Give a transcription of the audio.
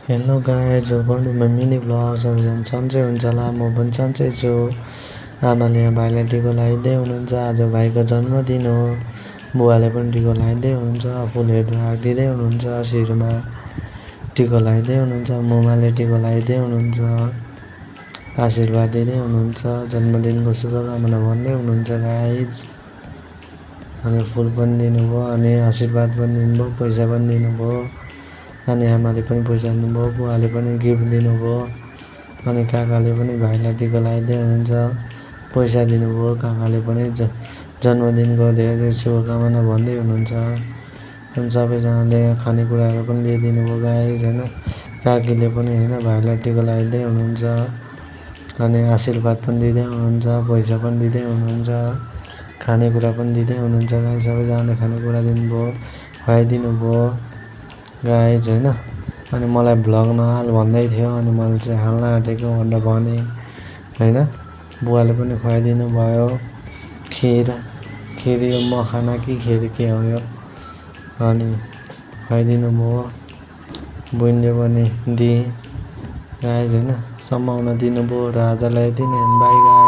Hello guys, welcome mini ब्लग्सहरू झन् सन्चै हुन्छ होला। म पनि सन्चै छु। आमाले यहाँ भाइलाई टिको लगाइदिँदै हुनुहुन्छ। आज भाइको जन्मदिन हो। बुवाले पनि टिको लगाइदिँदै हुनुहुन्छ, फुलहरू राखिदिँदै हुनुहुन्छ, शिरमा टिको लगाइदिँदै हुनुहुन्छ, मुमाले टिको लगाइदिँदै हुनुहुन्छ, आशीर्वाद दिँदै हुनुहुन्छ, जन्मदिनको शुभकामना भन्दै हुनुहुन्छ गाइज। अनि फुल पनि दिनुभयो, अनि आशीर्वाद पनि दिनुभयो, पैसा पनि दिनुभयो। अनि आमाले पनि पैसा दिनुभयो, बुवाले पनि गिफ्ट दिनुभयो, अनि काकाले पनि भाइलाई टिको लगाइदिँदै हुनुहुन्छ, पैसा दिनुभयो। काकाले पनि जन्मदिनको धेरै धेरै शुभकामना भन्दै हुनुहुन्छ। अनि सबैजनाले खानेकुराहरू पनि ल्याइदिनु भयो गाइज होइन। काकीले पनि होइन भाइलाई टिको लगाइदिँदै हुनुहुन्छ, अनि आशीर्वाद पनि दिँदै हुनुहुन्छ, पैसा पनि दिँदै हुनुहुन्छ, खानेकुरा पनि दिँदै हुनुहुन्छ गाइज। सबैजनाले खानेकुरा दिनुभयो, खुवाइदिनु भयो गाइज होइन। अनि मलाई भ्लग नहाल भन्दै थियो, अनि मैले चाहिँ हाल्न आँटेको भनेर भने होइन। बुवाले पनि खुवाइदिनु भयो खिर यो मखाना कि खिर के हो यो, अनि खुवाइदिनु भयो। बहिनीले पनि दिए गाइज होइन, सम्माउन दिनुभयो र आजलाई यति नै। By guys.